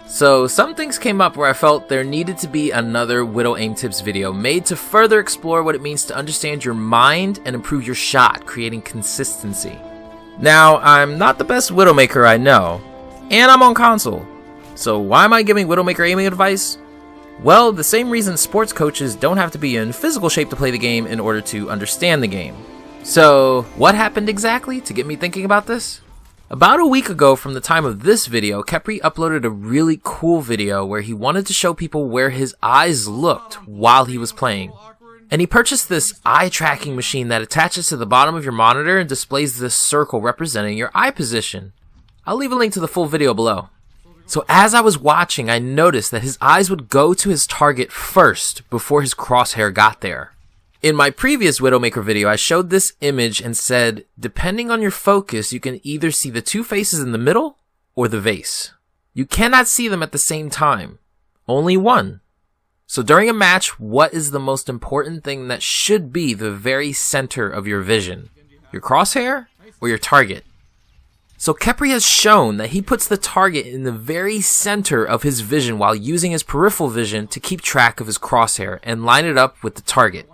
So some things came up where I felt there needed to be another Widow aim tips video made to further explore what it means to understand your mind and improve your shot, creating consistency. Now, I'm not the best Widowmaker I know, and I'm on console. So why am I giving Widowmaker aiming advice? Well, the same reason sports coaches don't have to be in physical shape to play the game in order to understand the game. So what happened exactly to get me thinking about this? About a week ago from the time of this video, Kephrii uploaded a really cool video where he wanted to show people where his eyes looked while he was playing. And he purchased this eye tracking machine that attaches to the bottom of your monitor and displays this circle representing your eye position. I'll leave a link to the full video below. So as I was watching, I noticed that his eyes would go to his target first before his crosshair got there. In my previous Widowmaker video, I showed this image and said, depending on your focus, you can either see the two faces in the middle or the vase. You cannot see them at the same time. Only one. So during a match, what is the most important thing that should be the very center of your vision? Your crosshair or your target? So Kephrii has shown that he puts the target in the very center of his vision while using his peripheral vision to keep track of his crosshair and line it up with the target.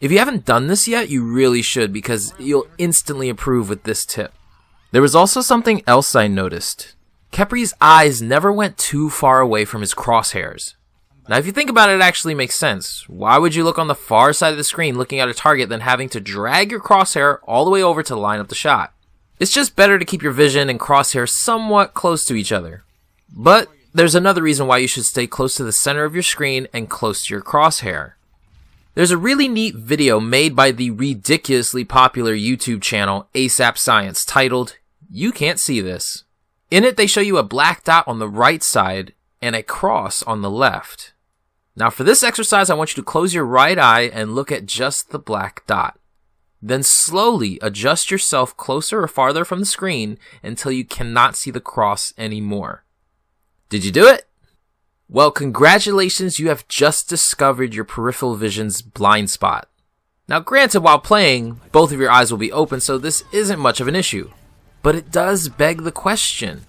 If you haven't done this yet, you really should, because you'll instantly improve with this tip. There was also something else I noticed. Kephrii's eyes never went too far away from his crosshairs. Now if you think about it, it actually makes sense. Why would you look on the far side of the screen looking at a target than having to drag your crosshair all the way over to line up the shot? It's just better to keep your vision and crosshair somewhat close to each other. But there's another reason why you should stay close to the center of your screen and close to your crosshair. There's a really neat video made by the ridiculously popular YouTube channel ASAP Science titled, "You Can't See This." In it, they show you a black dot on the right side and a cross on the left. Now for this exercise, I want you to close your right eye and look at just the black dot. Then slowly adjust yourself closer or farther from the screen until you cannot see the cross anymore. Did you do it? Well, congratulations, you have just discovered your peripheral vision's blind spot. Now granted, while playing, both of your eyes will be open, so this isn't much of an issue. But it does beg the question,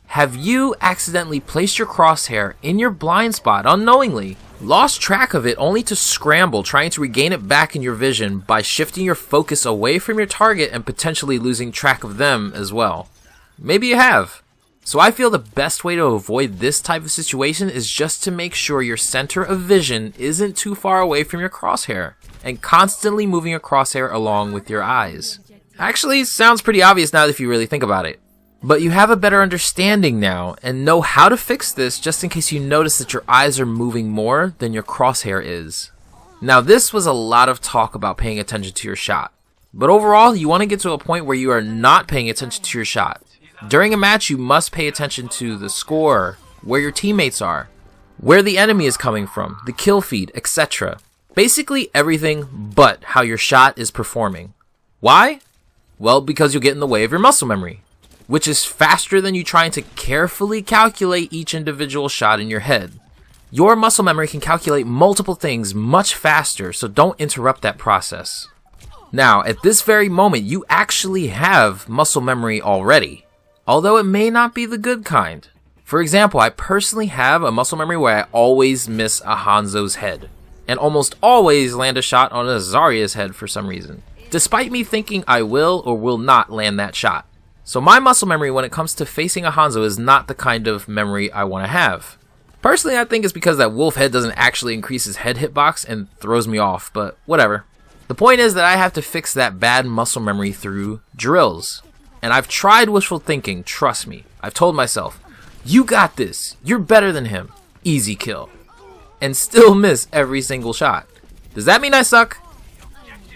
have you accidentally placed your crosshair in your blind spot unknowingly, lost track of it only to scramble trying to regain it back in your vision by shifting your focus away from your target and potentially losing track of them as well? Maybe you have. So I feel the best way to avoid this type of situation is just to make sure your center of vision isn't too far away from your crosshair and constantly moving your crosshair along with your eyes. Actually, sounds pretty obvious now if you really think about it. But you have a better understanding now and know how to fix this just in case you notice that your eyes are moving more than your crosshair is. Now this was a lot of talk about paying attention to your shot. But overall, you want to get to a point where you are not paying attention to your shot. During a match, you must pay attention to the score, where your teammates are, where the enemy is coming from, the kill feed, etc. Basically everything but how your shot is performing. Why? Well, because you'll get in the way of your muscle memory, which is faster than you trying to carefully calculate each individual shot in your head. Your muscle memory can calculate multiple things much faster, so don't interrupt that process. Now, at this very moment, you actually have muscle memory already. Although it may not be the good kind. For example, I personally have a muscle memory where I always miss a Hanzo's head, and almost always land a shot on a Zarya's head for some reason, despite me thinking I will or will not land that shot. So my muscle memory when it comes to facing a Hanzo is not the kind of memory I want to have. Personally, I think it's because that wolf head doesn't actually increase his head hitbox and throws me off, but whatever. The point is that I have to fix that bad muscle memory through drills. And I've tried wishful thinking, trust me. I've told myself, you got this, you're better than him, easy kill. And still miss every single shot. Does that mean I suck?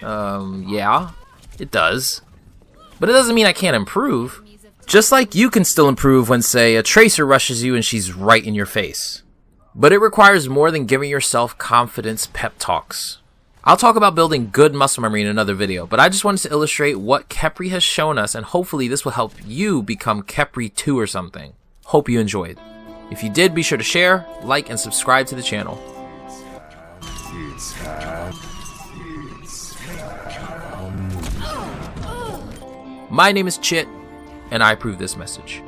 Yeah, it does. But it doesn't mean I can't improve. Just like you can still improve when, say, a tracer rushes you and she's right in your face. But it requires more than giving yourself confidence pep talks. I'll talk about building good muscle memory in another video, but I just wanted to illustrate what Kephrii has shown us, and hopefully this will help you become Kephrii 2 or something. Hope you enjoyed. If you did, be sure to share, like, and subscribe to the channel. My name is Chit, and I approve this message.